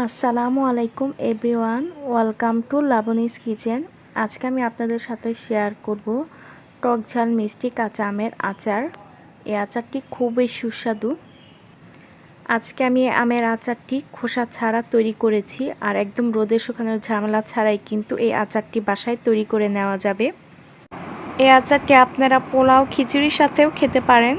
আসসালামু আলাইকুম everyone, welcome to লাবনীস kitchen. আজকে আমি আপনাদের সাথে শেয়ার করব টক ঝাল মিষ্টি কাঁচা আমের আচার। এই আচারটি খুবই সুস্বাদু। আজকে আমি আমের আচারটি খোসা ছাড়া তৈরি করেছি, আর একদম রোদে শুকানোর ঝামেলা ছাড়াই কিন্তু এই আচারটি বাসায় তৈরি করে নেওয়া যাবে। এই আচারটি আপনারা পোলাও খিচুড়ির সাথেও খেতে পারেন।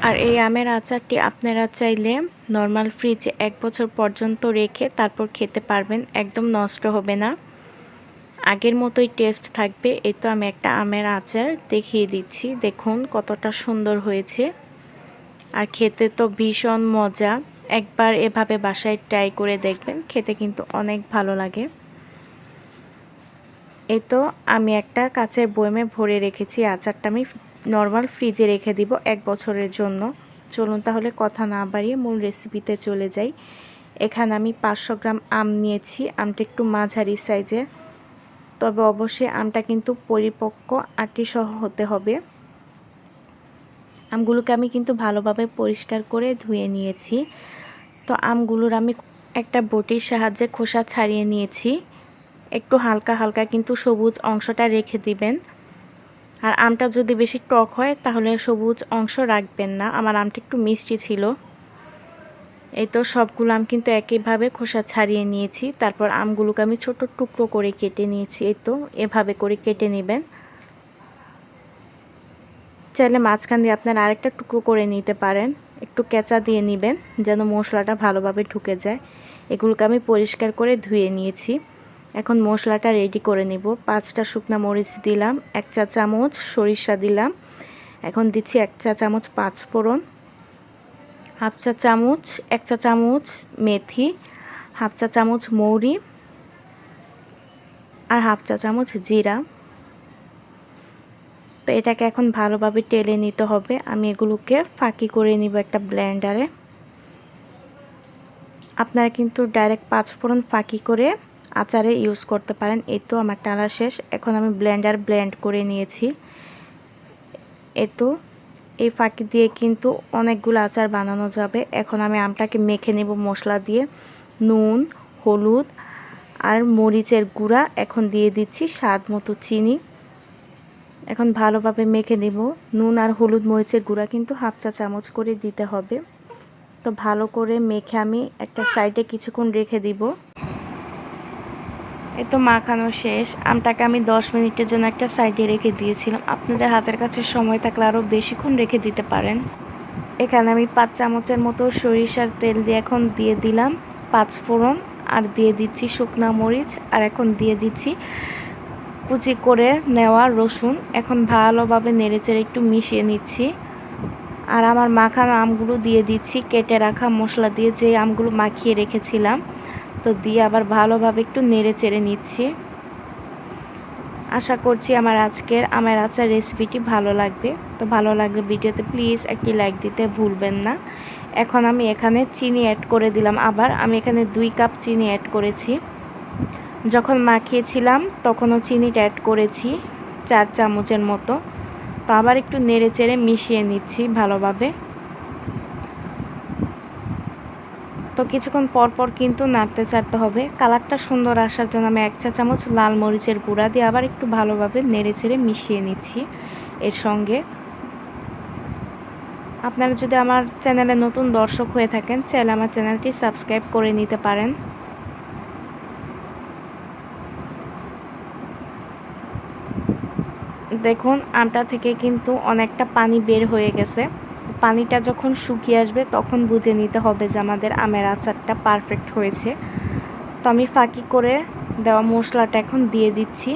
আর এই আমের আচারটি আপনারা চাইলে নর্মাল ফ্রিজে 1 বছর পর্যন্ত রেখে তারপর খেতে পারবেন, একদম নষ্ট হবে না, আগের মতোই টেস্ট থাকবে। এই তো আমি একটা আমের আচার দেখিয়ে দিচ্ছি, দেখুন কতটা সুন্দর হয়েছে, আর খেতে তো ভীষণ মজা। একবার এভাবে বাসায় ট্রাই করে দেখবেন, খেতে কিন্তু অনেক ভালো লাগে। এই তো আমি একটা কাচের বয়মে ভরে রেখেছি, আচারটা আমি নর্মাল ফ্রিজে রেখে দিব 1 বছরের জন্য। চলুন তাহলে কথা না বাড়িয়ে মূল রেসিপিতে চলে যাই। এখানে আমি 500 গ্রাম আম নিয়েছি। আমটা একটু মাঝারি সাইজের, তবে অবশ্যই আমটা কিন্তু পরিপক্ক আটি সহ হতে হবে। আমগুলোকে আমি কিন্তু ভালোভাবে পরিষ্কার করে ধুয়ে নিয়েছি। তো আমগুলোর আমি একটা বটির সাহায্যে খোসা ছাড়িয়ে নিয়েছি। একটু হালকা হালকা কিন্তু সবুজ অংশটা রেখে দিবেন। আর আমটা যদি বেশি টক হয় তাহলে সবুজ অংশ রাখবেন না। আমার আমটা একটু মিষ্টি ছিল। এই তো সবগুলো আম কিন্তু একইভাবে খোসা ছাড়িয়ে নিয়েছি। তারপর আমগুলোকে আমি ছোট টুকরো করে কেটে নিয়েছি। এই তো এভাবে করে কেটে নেবেন। চাইলে মাঝখান দিয়ে আপনারা আরেকটা টুকরো করে নিতে পারেন। একটু কেঁচা দিয়ে নেবেন যেন মশলাটা ভালোভাবে ঢুকে যায়। এগুলোকে আমি পরিষ্কার করে ধুয়ে নিয়েছি। এখন মশলাটা রেডি করে নিব। 5টা শুকনা মরিচ দিলাম, 1 চা চামচ সরিষা দিলাম, এখন দিচ্ছি 1 চা চামচ 5 ফোড়ন, 1/2 চা চামচ 1 চা চামচ মেথি, 1/2 চা চামচ মৌরি, আর 1/2 চা চামচ জিরা। তো এটাকে এখন ভালোভাবে টেলে নিতে হবে। আমি এগুলোকে ফাঁকি করে নিব একটা ব্লেন্ডারে। আপনারা কিন্তু ডাইরেক্ট 5 ফোড়ন ফাঁকি করে আচারে ইউজ করতে পারেন। এই তো আমার টালা শেষ। এখন আমি ব্লেন্ড করে নিয়েছি। এই তো এই ফাঁকি দিয়ে কিন্তু অনেকগুলো আচার বানানো যাবে। এখন আমি আমটাকে মেখে নেব মশলা দিয়ে। নুন, হলুদ আর মরিচের গুঁড়া, এখন দিয়ে দিচ্ছি স্বাদ মতো চিনি। এখন ভালোভাবে মেখে নেব। নুন আর হলুদ মরিচের গুঁড়া কিন্তু 1/2 চা চামচ করে দিতে হবে। তো ভালো করে মেখে আমি একটা সাইডে কিছুক্ষণ রেখে দিব। এই তো মাখানো শেষ। আমটাকে আমি 10 মিনিটের জন্য একটা সাইডে রেখে দিয়েছিলাম। আপনাদের হাতের কাছে সময় থাকলে আরও বেশিক্ষণ রেখে দিতে পারেন। এখানে আমি 5 চামচের মতো সরিষার তেল দিয়ে এখন দিয়ে দিলাম 5 ফোড়ন, আর দিয়ে দিচ্ছি শুকনা মরিচ, আর এখন দিয়ে দিচ্ছি কুচি করে নেওয়া রসুন। এখন ভালোভাবে নেড়েচেড়ে একটু মিশিয়ে নিচ্ছি। আর আমার মাখানো আমগুলো দিয়ে দিচ্ছি কেটে রাখা মশলা দিয়ে, যে আমগুলো মাখিয়ে রেখেছিলাম। তো দিয়ে আবার ভালোভাবে একটু নেড়ে চেড়ে নিচ্ছি। আশা করছি আমার আজকের আমের আচার রেসিপিটি ভালো লাগবে। তো ভালো লাগলে ভিডিওতে প্লিজ একটি লাইক দিতে ভুলবেন না। এখন আমি এখানে চিনি অ্যাড করে দিলাম। আবার আমি এখানে 2 কাপ চিনি অ্যাড করেছি। যখন মাখিয়েছিলাম তখনও চিনিটা অ্যাড করেছি 4 চামচের মতো। তো আবার একটু নেড়ে চেড়ে মিশিয়ে নিচ্ছি ভালোভাবে। তো কিছুক্ষণ পর পর কিন্তু নাড়তে চাড়তে হবে। কালারটা সুন্দর আসার জন্য আমি 1 চা চামচ লাল মরিচের গুঁড়া দিয়ে আবার একটু ভালোভাবে নেড়ে চেড়ে মিশিয়ে নিচ্ছি এর সঙ্গে। আপনারা যদি আমার চ্যানেলে নতুন দর্শক হয়ে থাকেন, চাইলে আমার চ্যানেলটি সাবস্ক্রাইব করে নিতে পারেন। দেখুন আমটা থেকে কিন্তু অনেকটা পানি বের হয়ে গেছে। পানিটা যখন শুকিয়ে আসবে তখন বুঝে নিতে হবে যে আমাদের আমের আচারটা পারফেক্ট হয়েছে। তো আমি ফাঁকি করে দেওয়া মশলাটা এখন দিয়ে দিচ্ছি।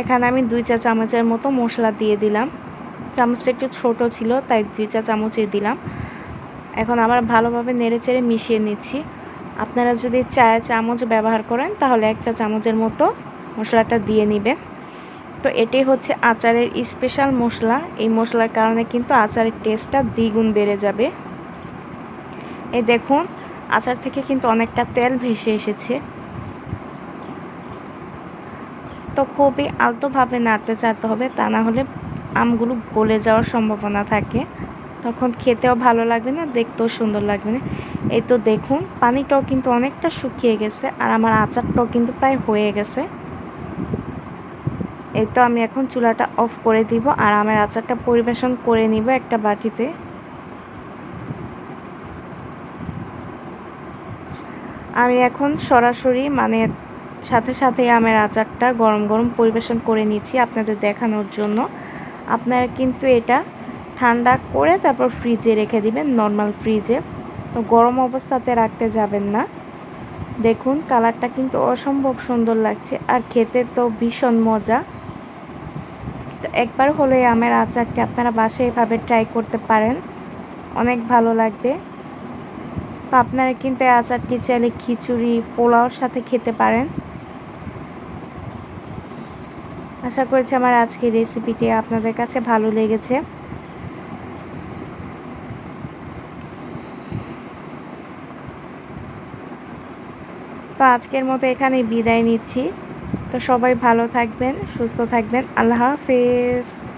এখানে আমি 2 চা চামচের মতো মশলা দিয়ে দিলাম। চামচটা একটু ছোট ছিল তাই 2 চা চামচই দিলাম। এখন আবার ভালোভাবে নেড়েচেড়ে মিশিয়ে নিচ্ছি। আপনারা যদি 4 চামচ ব্যবহার করেন তাহলে 1 চা চামচের মতো মশলাটা দিয়ে নেবেন। তো এটাই হচ্ছে আচারের স্পেশাল মশলা। এই মশলার কারণে কিন্তু আচারের টেস্টটা দ্বিগুণ বেড়ে যাবে। এই দেখুন আচার থেকে কিন্তু অনেকটা তেল ভেসে এসেছে। তো খুবই আলতোভাবে নাড়তে চাড়তে হবে, তা না হলে আমগুলো গলে যাওয়ার সম্ভাবনা থাকে। তখন খেতেও ভালো লাগবে না, দেখতেও সুন্দর লাগবে না। এই তো দেখুন পানিটাও কিন্তু অনেকটা শুকিয়ে গেছে আর আমার আচারটাও কিন্তু প্রায় হয়ে গেছে। এই তো আমি এখন চুলাটা অফ করে দিব আর আমের আচারটা পরিবেশন করে নিব একটা বাটিতে। আমি এখন সরাসরি সাথে সাথে আমের আচারটা গরম গরম পরিবেশন করে নিচ্ছি আপনাদের দেখানোর জন্য। আপনারা কিন্তু এটা ঠান্ডা করে তারপর ফ্রিজে রেখে দিবেন, নর্মাল ফ্রিজে। তো গরম অবস্থাতে রাখতে যাবেন না। দেখুন কালারটা কিন্তু অসম্ভব সুন্দর লাগছে আর খেতে তো ভীষণ মজা। তো একবার হলে আমের আচারটি আপনারা বাসায় এভাবে ট্রাই করতে পারেন, অনেক ভালো লাগবে। তো আপনারা কিন্তু এই আচারটি চাইলে খিচুড়ি পোলাওর সাথে খেতে পারেন। আশা করছি আমার আজকের রেসিপিটি আপনাদের কাছে ভালো লেগেছে। তো আজকের মতো এখানেই বিদায় নিচ্ছি। তো সবাই ভালো থাকবেন, সুস্থ থাকবেন। আল্লাহ হাফেজ।